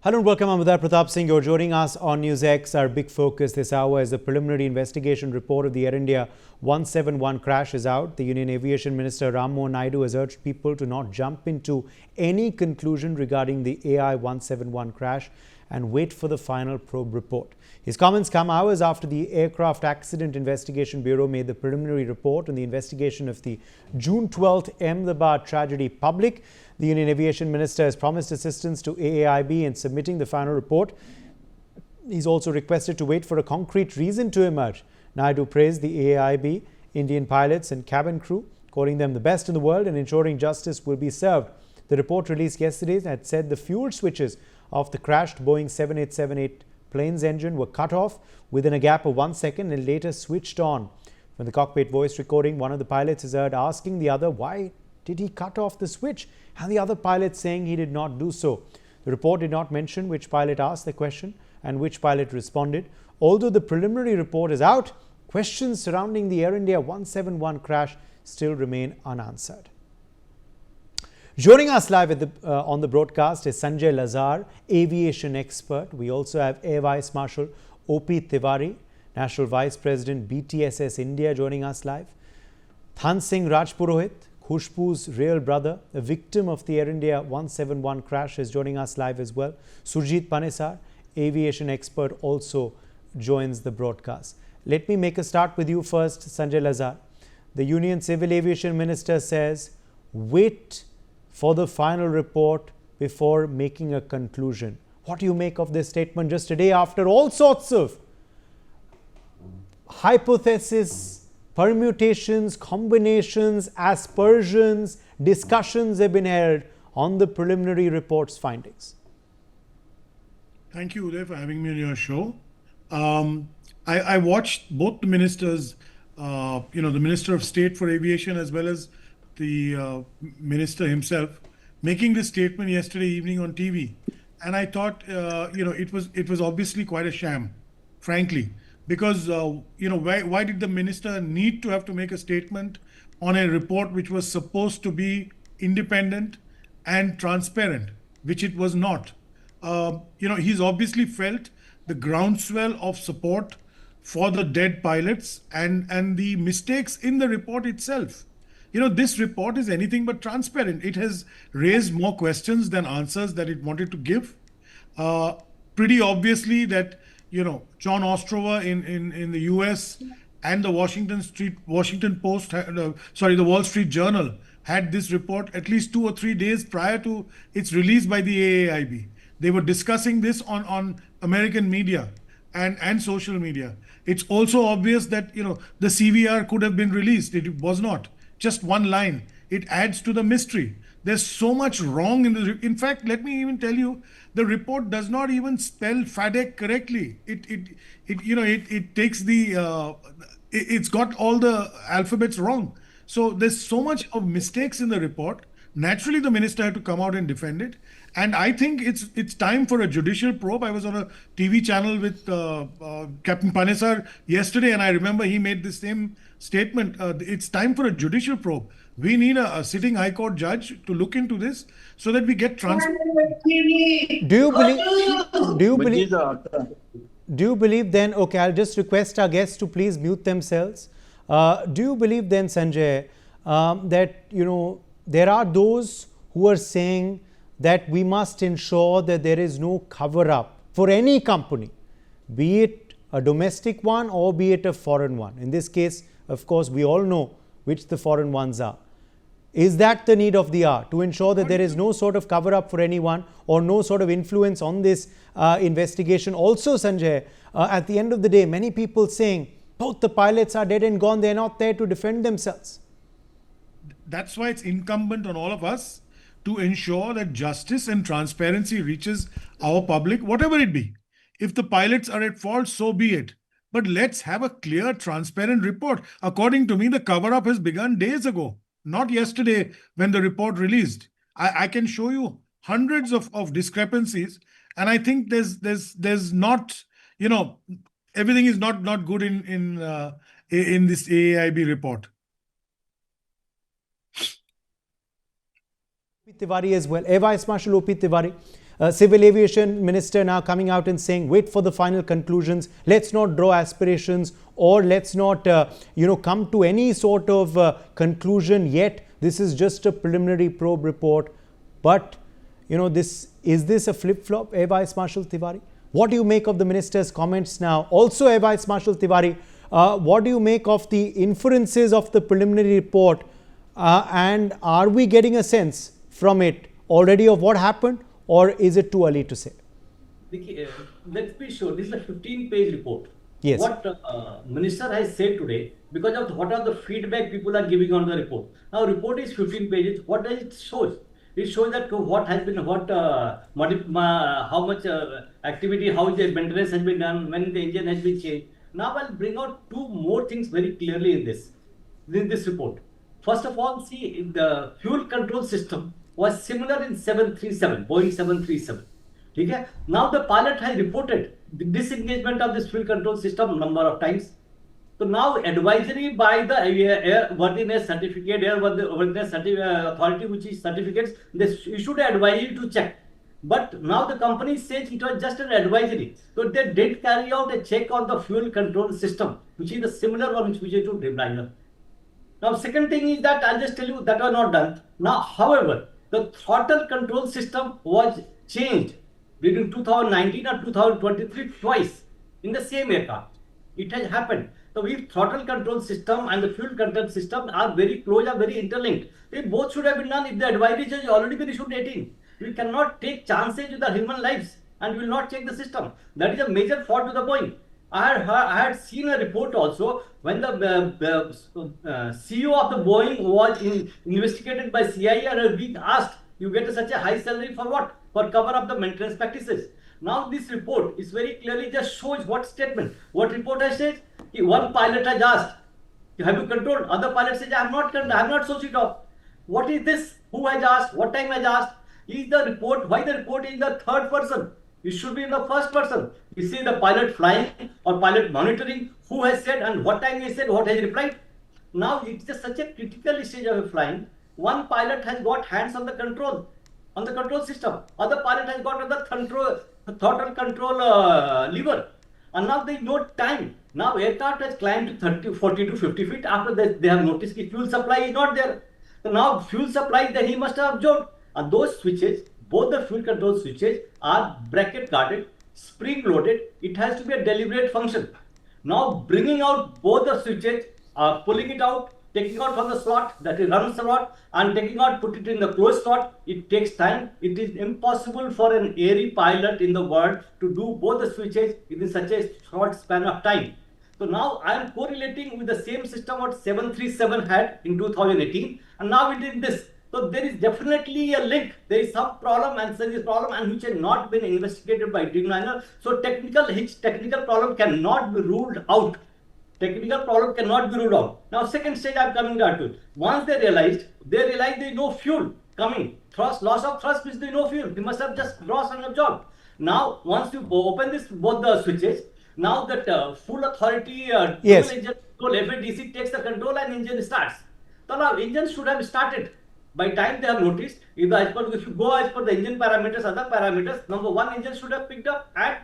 Hello and welcome. I'm Pratap Singh. You're joining us on NewsX. Our big focus this hour is the preliminary investigation report of the Air India 171 crash is out. The Union Aviation Minister Ram Mohan Naidu has urged people to not jump into any conclusion regarding the AI171 crash and wait for the final probe report. His comments come hours after the Aircraft Accident Investigation Bureau made the preliminary report on the investigation of the June 12th Ahmedabad tragedy public. The Union Aviation Minister has promised assistance to AAIB in submitting the final report. He's also requested to wait for a concrete reason to emerge. Naidu praised the AAIB, Indian pilots and cabin crew, calling them the best in the world and ensuring justice will be served. The report released yesterday had said the fuel switches of the crashed Boeing 7878 plane's engine were cut off within a gap of 1 second and later switched on. From the cockpit voice recording, one of the pilots is heard asking the other, why did he cut off the switch? And the other pilot saying he did not do so. The report did not mention which pilot asked the question and which pilot responded. Although the preliminary report is out, questions surrounding the Air India 171 crash still remain unanswered. Joining us live on the broadcast is Sanjay Lazar, aviation expert. We also have Air Vice Marshal O.P. Tiwari, National Vice President BTSS India, joining us live. Singh Rajpuro, Khushbu's real brother, a victim of the Air India 171 crash, is joining us live as well. Surjit Panesar, aviation expert, also joins the broadcast. Let me make a start with you first, Sanjay Lazar. The Union Civil Aviation Minister says, wait for the final report before making a conclusion. What do you make of this statement just a day after all sorts of hypotheses, permutations, combinations, aspersions, discussions have been held on the preliminary report's findings? Thank you, Uday, for having me on your show. I watched both the ministers, the Minister of State for Aviation as well as the minister himself, making this statement yesterday evening on TV. And I thought, it was obviously quite a sham, frankly. Because, why did the minister need to have to make a statement on a report which was supposed to be independent and transparent, which it was not? He's obviously felt the groundswell of support for the dead pilots and the mistakes in the report itself. This report is anything but transparent. It has raised more questions than answers that it wanted to give. Pretty obviously that John Ostrover in the US and the Washington Post, the Wall Street Journal had this report at least 2 or 3 days prior to its release by the AAIB. They were discussing this on American media and social media. It's also obvious that the CVR could have been released. It was not. Just one line. It adds to the mystery. There's so much wrong in fact, let me even tell you, the report does not even spell FADEC correctly. It takes it's got all the alphabets wrong. So there's so much of mistakes in the report. Naturally, the minister had to come out and defend it. And I think it's time for a judicial probe. I was on a TV channel with Captain Panesar yesterday, and I remember he made the same statement. It's time for a judicial probe. We need a sitting High Court judge to look into this so that we get transparency. Do you believe then, okay, I'll just request our guests to please mute themselves. Do you believe then, Sanjay, that, there are those who are saying that we must ensure that there is no cover-up for any company, be it a domestic one or be it a foreign one? In this case, of course, we all know which the foreign ones are. Is that the need of the hour, to ensure that there is no sort of cover-up for anyone or no sort of influence on this investigation? Also, Sanjay, at the end of the day, many people saying both the pilots are dead and gone. They're not there to defend themselves. That's why it's incumbent on all of us to ensure that justice and transparency reaches our public, whatever it be. If the pilots are at fault, so be it. But let's have a clear, transparent report. According to me, the cover-up has begun days ago, not yesterday when the report released. I can show you hundreds of discrepancies, and I think there's not, everything is not good in this AAIB report. Tiwari as well, Air Vice Marshal O.P. Tiwari. Civil Aviation Minister now coming out and saying, wait for the final conclusions. Let's not draw aspirations, or let's not, come to any sort of conclusion yet. This is just a preliminary probe report. But, is this a flip-flop, Air Vice Marshal Tiwari? What do you make of the minister's comments now? Also, Air Vice Marshal Tiwari, what do you make of the inferences of the preliminary report? And are we getting a sense from it already of what happened, or is it too early to say? Let's be sure, this is a 15-page report. Yes. What minister has said today, because of what are the feedback people are giving on the report. Now, report is 15 pages. What does it show? It shows that what has been, how much activity, how the maintenance has been done, when the engine has been changed. Now, I'll bring out two more things very clearly in this report. First of all, see, the fuel control system was similar in 737, Boeing 737. Okay? Now the pilot has reported the disengagement of this fuel control system number of times. So now advisory by the airworthiness certificate, airworthiness authority, which is certificates, they issued an advisory to check. But now the company says it was just an advisory. So they did carry out a check on the fuel control system, which is the similar one which is to Dreamliner. Now, second thing is that I'll just tell you that was not done. Now, however, the throttle control system was changed between 2019 and 2023 twice in the same aircraft. It has happened. So, if throttle control system and the fuel control system are very close, are very interlinked, they both should have been done if the advisory has already been issued 18. We cannot take chances with the human lives and we will not check the system. That is a major fault to the point. I had seen a report also when the CEO of the Boeing was investigated by CIA and was being asked, you get such a high salary for what? For cover up the maintenance practices. Now this report is very clearly just shows what statement. What report has said? One pilot has asked, have you controlled? Other pilot says, I have not controlled, I have not switched it off. What is this? Who has asked? What time has asked? Is the report, why the report is in the third person? It should be in the first person. You see the pilot flying or pilot monitoring, who has said and what time he said, what has replied. Now it's just such a critical stage of flying. One pilot has got hands on the control system. Other pilot has got on the throttle control lever. And now there is no time. Now aircraft has climbed to 40 to 50 feet. After that, they have noticed that fuel supply is not there. So now fuel supply that he must have absorbed. And those switches, both the fuel control switches are bracket guarded, spring loaded. It has to be a deliberate function. Now bringing out both the switches, pulling it out, taking out from the slot that it runs slot and taking out, put it in the closed slot. It takes time. It is impossible for an airy pilot in the world to do both the switches in such a short span of time. So now I am correlating with the same system what 737 had in 2018 and now it is this. So there is definitely a link. There is some problem and there is a problem and which has not been investigated by Dreamliner. So technical problem cannot be ruled out. Technical problem cannot be ruled out. Now second stage I am coming down to. Once they realized there is no fuel coming. Loss of thrust means there is no fuel. They must have just lost and absorbed. Now once you open both the switches, now that full authority yes. Engine control, FADC takes the control and engine starts. So now engine should have started. By time they have noticed, if you go as per the engine parameters, other parameters, number one, engine should have picked up and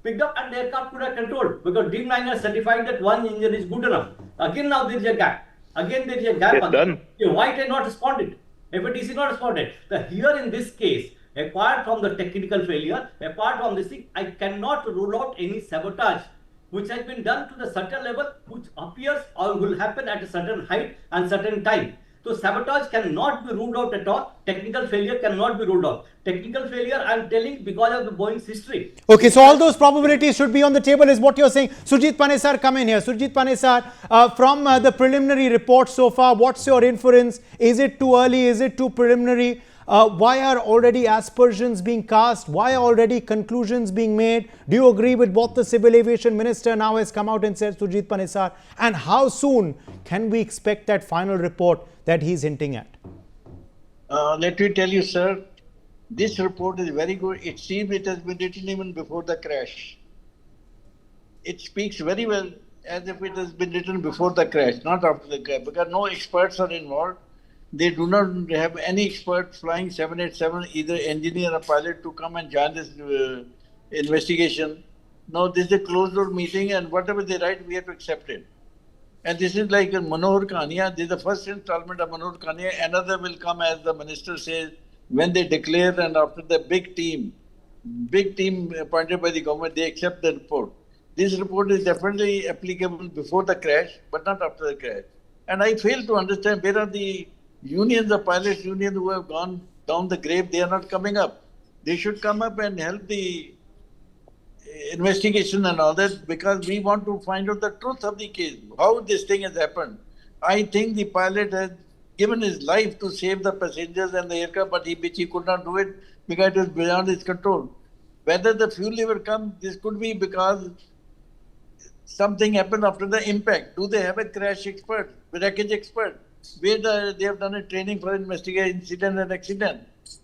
the aircraft could have controlled because Dreamliner certified that one engine is good enough. Again now there is a gap. Done. White has not responded. FATC not responded. Here in this case, apart from the technical failure, apart from this thing, I cannot rule out any sabotage which has been done to the certain level, which appears or will happen at a certain height and certain time. So sabotage cannot be ruled out at all. Technical failure cannot be ruled out. Technical failure, I am telling because of the Boeing's history. Okay, so all those probabilities should be on the table is what you're saying. Surjit Panesar, come in here. Surjit Panesar, from the preliminary report so far, what's your inference? Is it too early? Is it too preliminary? Why are already aspersions being cast? Why are already conclusions being made? Do you agree with what the Civil Aviation Minister now has come out and said, Surjit Panesar? And how soon can we expect that final report that he's hinting at? Let me tell you, sir, this report is very good. It seems it has been written even before the crash. It speaks very well as if it has been written before the crash, not after the crash, because no experts are involved. They do not have any expert flying 787, either engineer or pilot, to come and join this investigation. No, this is a closed door meeting, and whatever they write, we have to accept it. And this is like a Manohar Kaniya. This is the first installment of Manohar Kaniya. Another will come, as the minister says, when they declare, and after the big team appointed by the government, they accept the report. This report is definitely applicable before the crash, but not after the crash. And I fail to understand where are the unions, the pilots unions who have gone down the grave. They are not coming up. They should come up and help the investigation and all that, because we want to find out the truth of the case, how this thing has happened. I think the pilot has given his life to save the passengers and the aircraft, but he could not do it because it was beyond his control. Whether the fuel lever comes, this could be because something happened after the impact. Do they have a crash expert, wreckage expert? Where they have done a training for investigating incident and accident.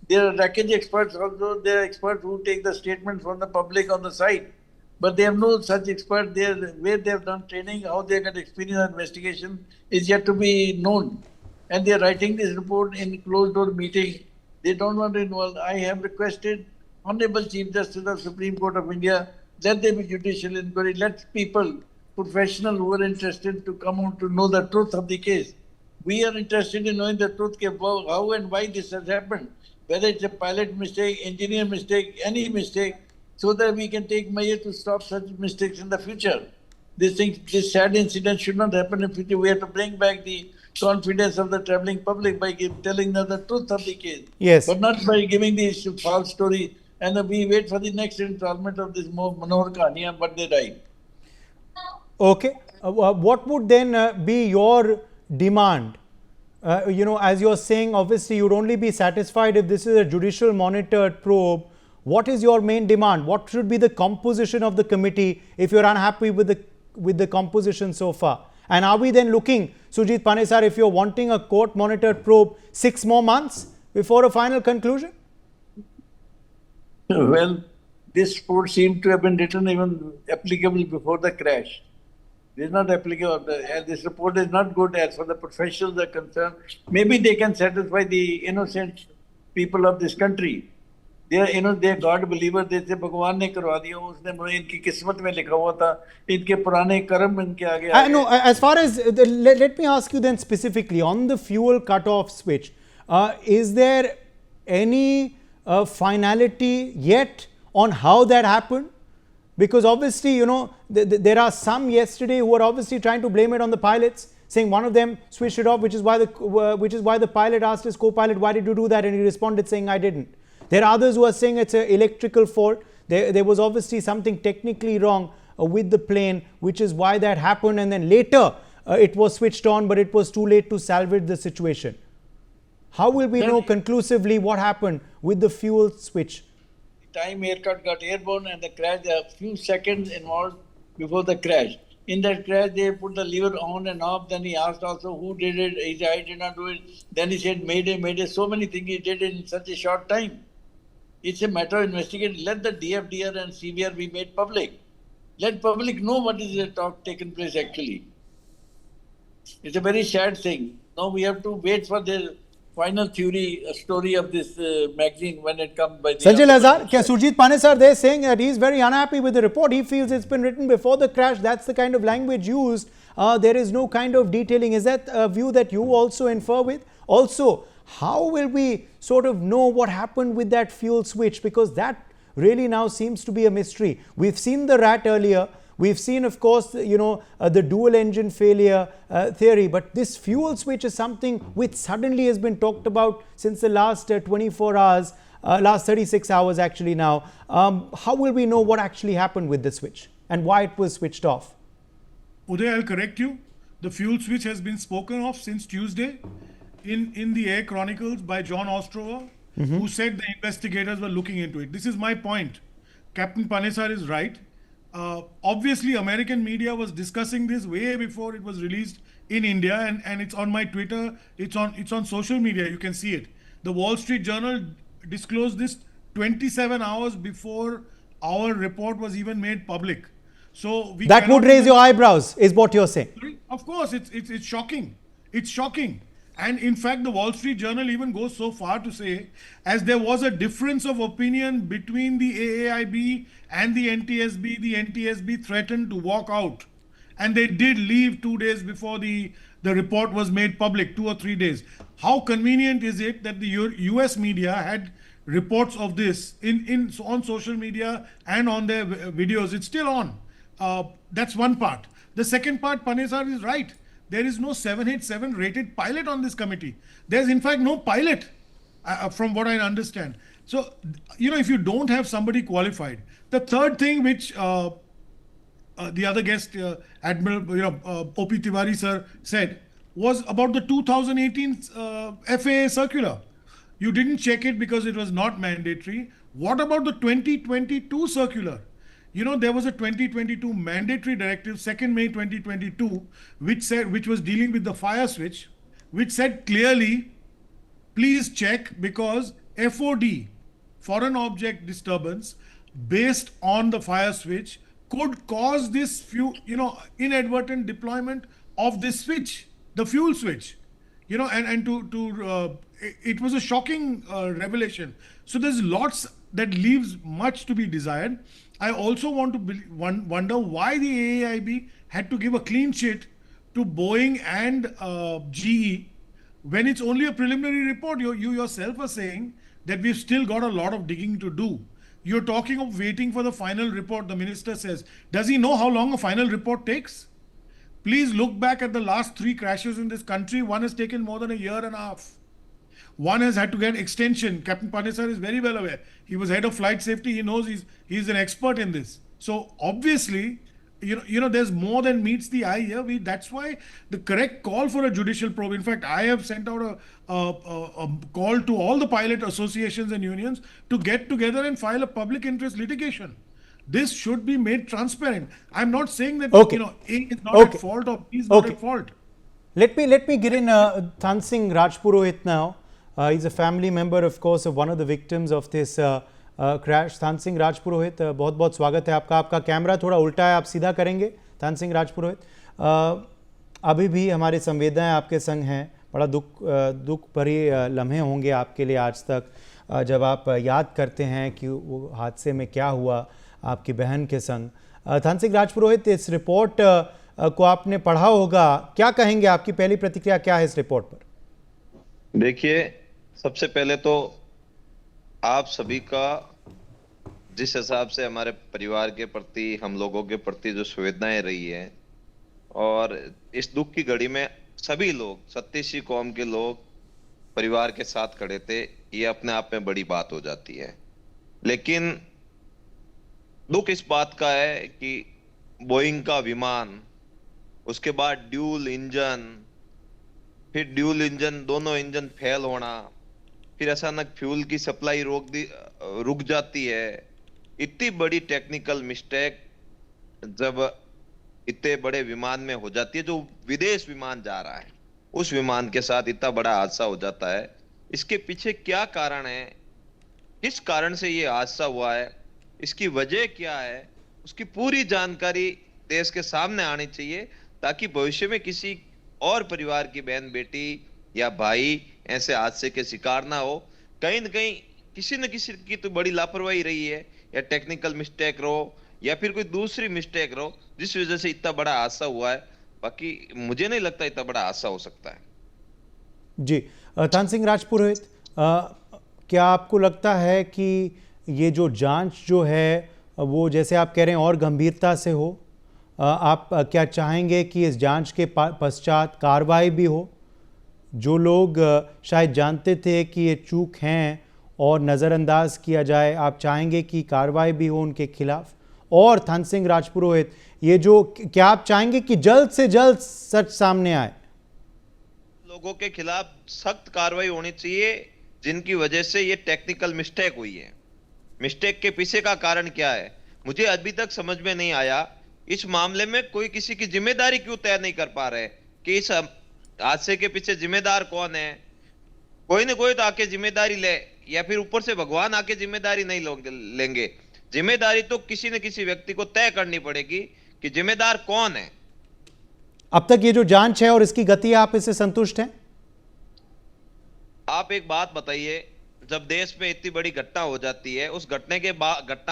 There are wreckage experts also. There are experts who take the statement from the public on the site. But they have no such expert there. Where they have done training, how they got experience on investigation is yet to be known. And they are writing this report in closed door meeting. They don't want to involve. I have requested Honorable Chief Justice of Supreme Court of India, let there be judicial inquiry. Let people, professionals who are interested, to come out to know the truth of the case. We are interested in knowing the truth, how and why this has happened. Whether it's a pilot mistake, engineer mistake, any mistake, so that we can take measures to stop such mistakes in the future. This sad incident should not happen in future. We have to bring back the confidence of the traveling public by telling them the truth of the case. Yes. But not by giving this false story. And we wait for the next installment of this Manohar Kaniya, but they die. Okay. What would then be your demand? As you're saying, obviously you'd only be satisfied if this is a judicial monitored probe. What is your main demand? What should be the composition of the committee if you're unhappy with the composition so far? And are we then looking, Surjit Panesar, if you're wanting a court monitored probe, 6 more months before a final conclusion? Well, this report seemed to have been written even applicable before the crash. It is not applicable. This report is not good as far as the professionals are concerned. Maybe they can satisfy the innocent people of this country. They are, they are God believers. They say, Bhagwan ne karwa diya, usne inki kismat mein likha hua tha, inke purane karam inke aage. No, as far as, let me ask you then specifically, on the fuel cutoff switch, is there any finality yet on how that happened? Because obviously, there are some yesterday who are obviously trying to blame it on the pilots, saying one of them switched it off, which is why the pilot asked his co-pilot, why did you do that? And he responded saying, I didn't. There are others who are saying it's an electrical fault. There was obviously something technically wrong with the plane, which is why that happened. And then later it was switched on, but it was too late to salvage the situation. How will we know conclusively what happened with the fuel switch? Time aircraft got airborne and the crash, there are a few seconds involved before the crash. In that crash, they put the lever on and off. Then he asked also who did it. He said, I did not do it. Then he said, Mayday. So many things he did in such a short time. It's a matter of investigation. Let the DFDR and CVR be made public. Let public know what is the talk taken place actually. It's a very sad thing. Now we have to wait for the final story of this magazine when it comes by the... Sanjay Lazar, Surjit Panesar, they're saying that he's very unhappy with the report. He feels it's been written before the crash. That's the kind of language used. There is no kind of detailing. Is that a view that you also infer with? Also, how will we sort of know what happened with that fuel switch? Because that really now seems to be a mystery. We've seen the rat earlier. We've seen, of course, the dual engine failure theory, but this fuel switch is something which suddenly has been talked about since the last 24 hours, last 36 hours actually now. How will we know what actually happened with the switch and why it was switched off? Uday, I'll correct you. The fuel switch has been spoken of since Tuesday in the Air Chronicles by John Ostrover, who said the investigators were looking into it. This is my point. Captain Panesar is right. Obviously, American media was discussing this way before it was released in India, and it's on my Twitter. It's on social media. You can see it. The Wall Street Journal disclosed this 27 hours before our report was even made public. So that would raise your eyebrows, is what you're saying. Of course, it's shocking. It's shocking. And in fact, the Wall Street Journal even goes so far to say, as there was a difference of opinion between the AAIB and the NTSB threatened to walk out. And they did leave 2 days before the report was made public, 2 or 3 days. How convenient is it that the US media had reports of this on social media and on their videos? It's still on. That's one part. The second part, Panesar is right. There is no 787 rated pilot on this committee. There's in fact no pilot, from what I understand. So, if you don't have somebody qualified. The third thing which the other guest, Admiral, O.P. Tiwari sir said, was about the 2018 FAA circular. You didn't check it because it was not mandatory. What about the 2022 circular? There was a 2022 mandatory directive, 2nd May 2022, which was dealing with the fire switch, which said clearly, please check, because FOD, foreign object disturbance, based on the fire switch, could cause this inadvertent deployment of this switch, the fuel switch. It was a shocking revelation. So there's lots that leaves much to be desired. I also want to wonder why the AAIB had to give a clean sheet to Boeing and GE when it's only a preliminary report. You yourself are saying that we've still got a lot of digging to do. You're talking of waiting for the final report, the minister says. Does he know how long a final report takes? Please look back at the last 3 crashes in this country. One has taken more than a year and a half. One has had to get extension. Captain Panesar is very well aware. He was head of flight safety. He knows he's an expert in this. So obviously, there's more than meets the eye here. That's why the correct call for a judicial probe. In fact, I have sent out a call to all the pilot associations and unions to get together and file a public interest litigation. This should be made transparent. I'm not saying that A is not at fault or B is not at fault. Let me get in Singh Rajpuro now. He's a family member, of course, of one of the victims of this crash. Singh Rajpurohit, बहुत बहुत स्वागत है आपका. आपका camera थोड़ा उल्टा है, आप सीधा करेंगे. Singh Rajpurohit, अभी भी हमारे संवेदनाएं आपके संग हैं. बड़ा दुख भरी लम्हे होंगे आपके लिए आज तक, जब आप याद करते हैं कि वो हादसे में क्या हुआ आपकी बहन के संग. Singh Rajpurohit, इस रिपोर्ट को आपने पढ़ा होगा. क्या कहेंगे, आपकी पहली प्रतिक्रिया क्या है इस रिपोर्ट पर? देखिए, सबसे पहले तो आप सभी का जिस हिसाब से हमारे परिवार के प्रति, हम लोगों के प्रति जो संवेदनाएं रही है, और इस दुख की घड़ी में सभी लोग, 37 कौम के लोग परिवार के साथ खड़े थे, ये अपने आप में बड़ी बात हो जाती है. लेकिन दुख इस बात का है कि बोइंग का विमान, उसके बाद ड्यूल इंजन, फिर ड्यूल इंजन, दोनों इंजन फेल होना, फिर अचानक फ्यूल की सप्लाई रुक जाती है. इतनी बड़ी टेक्निकल मिस्टेक जब इतने बड़े विमान में हो जाती है, जो विदेश विमान जा रहा है, उस विमान के साथ इतना बड़ा हादसा हो जाता है. इसके पीछे क्या कारण है, किस कारण से ये हादसा हुआ है, इसकी वजह क्या है, उसकी पूरी जानकारी देश के सामने आनी चाहिए, ताकि भविष्य में किसी और परिवार की बहन, बेटी या भाई ऐसे हादसे के शिकार ना हो. कहीं न कहीं किसी न किसी की तो बड़ी लापरवाही रही है, या टेक्निकल मिस्टेक रहो, या फिर कोई दूसरी मिस्टेक रहो, जिस वजह से इतना बड़ा हादसा हुआ है. बाकी मुझे नहीं लगता इतना बड़ा हादसा हो सकता है. जी, Singh Rajpurohit, क्या आपको लगता है कि ये जो जांच जो है वो, जैसे आप कह रहे हैं, और गंभीरता से हो? आप क्या चाहेंगे कि इस जांच के पश्चात कार्रवाई भी हो? जो लोग शायद जानते थे कि ये चूक हैं और नज़रअंदाज किया जाए, आप चाहेंगे कि कार्रवाई भी हो उनके खिलाफ? और Singh Rajpurohit, ये जो, क्या आप चाहेंगे कि जल्द से जल्द सच सामने आए? लोगों के खिलाफ सख्त कार्रवाई होनी चाहिए, जिनकी वजह से ये टेक्निकल मिस्टेक हुई है. मिस्टेक के पीछे का कारण क्या है, मुझे अभी तक समझ में नहीं आया. इस मामले में कोई किसी की जिम्मेदारी क्यों तय नहीं कर पा रहे कि इस हादसे के पीछे जिम्मेदार कौन है? कोई न कोई तो आके जिम्मेदारी ले, या फिर ऊपर से भगवान आके जिम्मेदारी नहीं लेंगे. जिम्मेदारी तो किसी न किसी व्यक्ति को तय करनी पड़ेगी कि जिम्मेदार कौन है. अब तक ये जो जांच है और इसकी गति, आप इससे संतुष्ट हैं? आप एक बात बताइए, जब देश में इतनी बड़ी घटना हो जाती है, उस घटना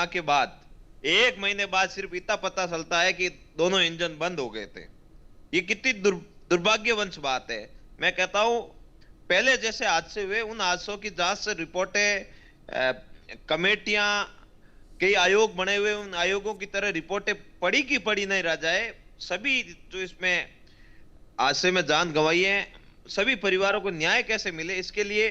के बाद 1 महीने बाद सिर्फ इतना पता चलता है कि दोनों इंजन बंद हो गए थे। ये कितनी दुर्भाग्यवंश बात है। मैं कहता हूं, पहले जैसे हादसे हुए, उन हादसों की जांच से रिपोर्टें, कमेटियां, कई आयोग बने हुए, उन आयोगों की तरह रिपोर्टें पड़ी की पड़ी नहीं रह जाए। सभी जो इसमें हादसे में जान गंवाई है, सभी परिवारों को न्याय कैसे मिले, इसके लिए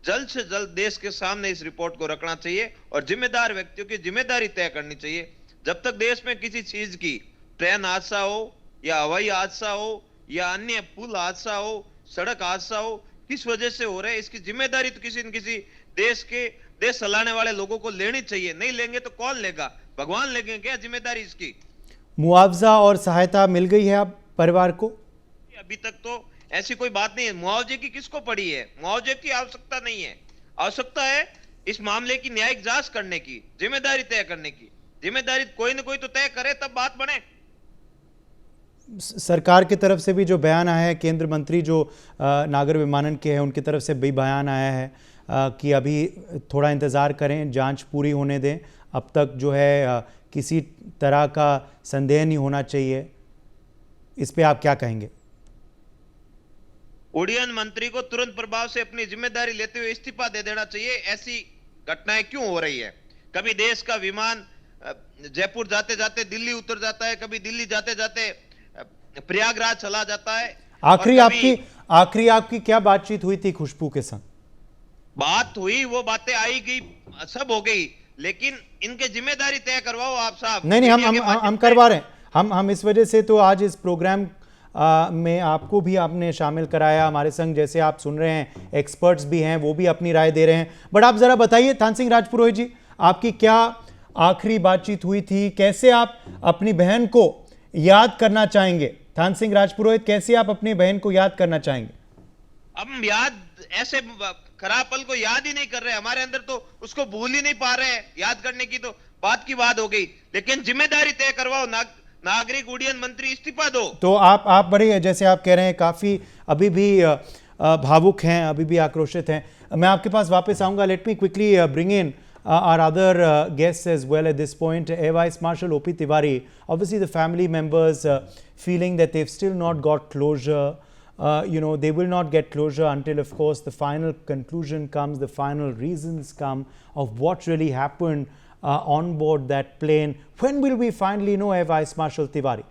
जल्द से जल्द देश के सामने इस रिपोर्ट को रखना चाहिए और जिम्मेदार व्यक्तियों की जिम्मेदारी तय करनी चाहिए। जब तक देश में किसी चीज की, ट्रेन हादसा हो या हवाई हादसा हो या अन्य पुल हादसा हो, सड़क हादसा हो, किस वजह से हो रहा है, इसकी जिम्मेदारी तो किसी न किसी देश चलाने वाले लोगों को लेनी चाहिए। नहीं लेंगे तो कौन लेगा? भगवान लेंगे क्या जिम्मेदारी इसकी? मुआवजा और सहायता मिल गई है अब परिवार को? अभी तक तो ऐसी कोई बात नहीं है। मुआवजे की किसको पड़ी है? मुआवजे की आवश्यकता नहीं है। आवश्यकता है इस मामले की न्यायिक जांच करने की, जिम्मेदारी तय करने की। जिम्मेदारी कोई ना कोई तो तय करे, तब बात बने। सरकार की तरफ से भी जो बयान आया है, केंद्र मंत्री जो नागर विमानन के हैं उनकी तरफ से भी बयान आया है कि अभी थोड़ा इंतज़ार करें, जांच पूरी होने दें। अब तक जो है किसी तरह का संदेह नहीं होना चाहिए। इस पे आप क्या कहेंगे? उड्डयन मंत्री को तुरंत प्रभाव से अपनी जिम्मेदारी लेते हुए इस्तीफा दे देना चाहिए। ऐसी घटनाएं क्यों हो रही है? कभी देश का विमान जयपुर जाते जाते दिल्ली उतर जाता है, कभी दिल्ली जाते जाते प्रयागराज चला जाता है। आखिरी आपकी क्या बातचीत हुई थी खुशबू के संग? बात हुई, वो बातें आई गई, सब हो गई, लेकिन इनके जिम्मेदारी तय करवाओ आप साहब। नहीं, हम करवा रहे हैं। हम इस वजह से तो आज इस प्रोग्राम में आपको भी आपने शामिल कराया हमारे संग। जैसे आप सुन रहे हैं, एक्सपर्ट्स भी हैं, वो भी अपनी राय दे रहे हैं। बट आप जरा बताइए थान सिंह राजपुरो जी, आपकी क्या आखिरी बातचीत हुई थी? कैसे आप अपनी बहन को याद करना चाहेंगे? थान सिंह राजपुरोहित, कैसे आप अपनी बहन को याद करना चाहेंगे? हम याद, ऐसे खराब पल को याद ही नहीं कर रहे, हमारे अंदर तो उसको भूल ही नहीं पा रहे हैं। याद करने की तो बात की बात हो गई, लेकिन जिम्मेदारी तय करवाओ। नागरिक उड्डयन मंत्री इस्तीफा दो। तो आप बड़े, जैसे आप कह रहे हैं, काफी अभी भी भावुक हैं, अभी भी आक्रोशित हैं। मैं आपके पास वापस आऊंगा। Let me quickly bring in our other guests as well at this point. Air Vice Marshal O.P. Tari, obviously the family members feeling that they've still not got closure. They will not get closure until, of course, the final conclusion comes, the final reasons come of what really happened on board that plane. When will we finally know, Air Vice Marshal Tiwari?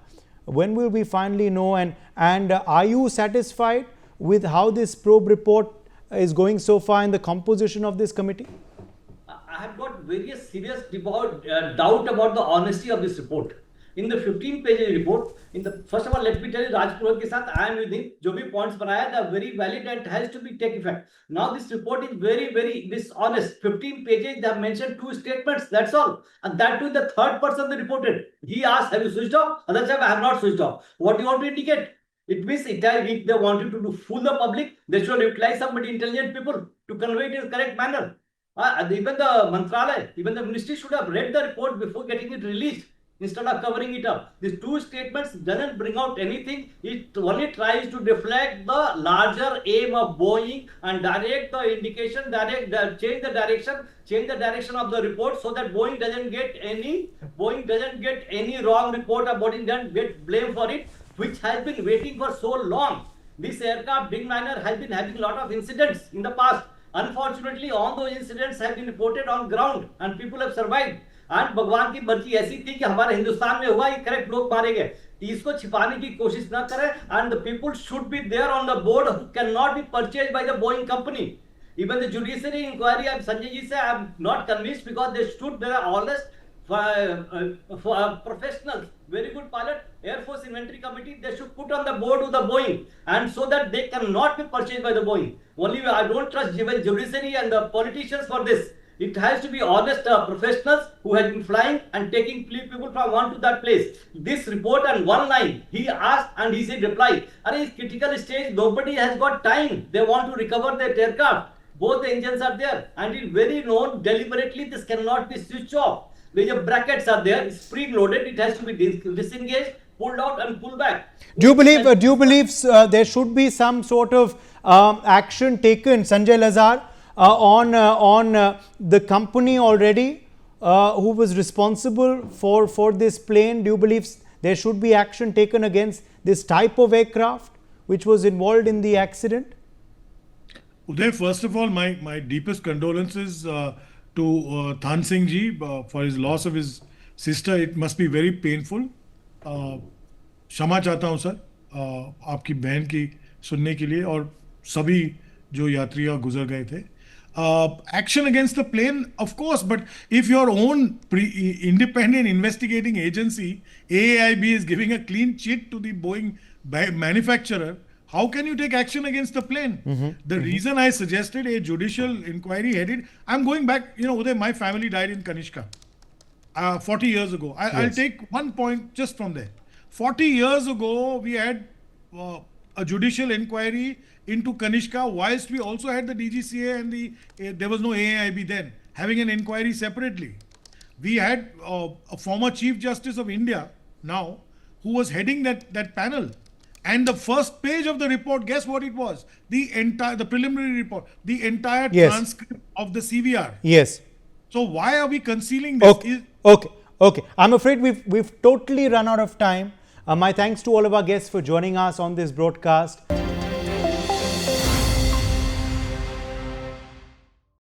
When will we finally know? And are you satisfied with how this probe report is going so far in the composition of this committee? I have got various serious doubt about the honesty of this report. In the 15-page report, first of all, let me tell you, Rajpuro ke sath I am with him. जो भी points बनाया, they are very valid and has to be take effect. Now this report is very, very dishonest. 15 pages, they have mentioned 2 statements. That's all, and that too the third person they reported. He asked, "Have you switched off?" Other said, "I have not switched off." What do you want to indicate? It means if they wanted to fool the public, they should utilize somebody intelligent people to convey it in correct manner. Even the Mantralaya, even the ministry should have read the report before getting it released instead of covering it up. These 2 statements doesn't bring out anything. It only tries to deflect the larger aim of Boeing and direct the indication, change the direction of the report so that Boeing doesn't get any wrong report about it, doesn't get blamed for it, which has been waiting for so long. This aircraft, dreamliner, has been having a lot of incidents in the past. Unfortunately, all those incidents have been reported on ground and people have survived. And भगवान की मर्जी ऐसी थी कि हमारे हिंदुस्तान में हुआ, ये करेक्ट लोग मारे गए। इसको छिपाने की कोशिश ना करें, and the people should be there on the board who cannot be purchased by the Boeing company. Even the judiciary inquiry, Sanjay ji said, I am not convinced because there are always professionals, very good pilot, Air Force Inventory Committee, they should put on the board with the Boeing, and so that they cannot be purchased by the Boeing. Only I don't trust even judiciary and the politicians for this. It has to be honest professionals who have been flying and taking people from one to that place. This report and one line, he asked and he said reply. At this critical stage, nobody has got time. They want to recover their aircraft. Both the engines are there, and it's very known deliberately this cannot be switched off. The brackets are there, it's pre-loaded, it has to be disengaged, pulled out and pulled back. Do you believe there should be some sort of action taken, Sanjay Lazar, on the company already who was responsible for this plane? Do you believe there should be action taken against this type of aircraft which was involved in the accident? Uday, first of all, my deepest condolences to Than Singh ji for his loss of his sister. It must be very painful. क्षमा चाहता हूँ sir आपकी बहन की सुनने के लिए और सभी जो यात्री गुजर गए थे. Action against the plane, of course, but if your own independent investigating agency, AAIB, is giving a clean chit to the Boeing manufacturer, how can you take action against the plane? The reason I suggested a judicial inquiry headed, I'm going back, Uday, my family died in Kanishka 40 years ago. I'll take one point just from there. 40 years ago, we had a judicial inquiry into Kanishka, whilst we also had the DGCA and there was no AAIB then, having an inquiry separately. We had a former Chief Justice of India now, who was heading that panel. And the first page of the report, guess what it was? The preliminary report, the entire transcript of the CVR. Yes. So why are we concealing this? Okay. I'm afraid we've totally run out of time. My thanks to all of our guests for joining us on this broadcast.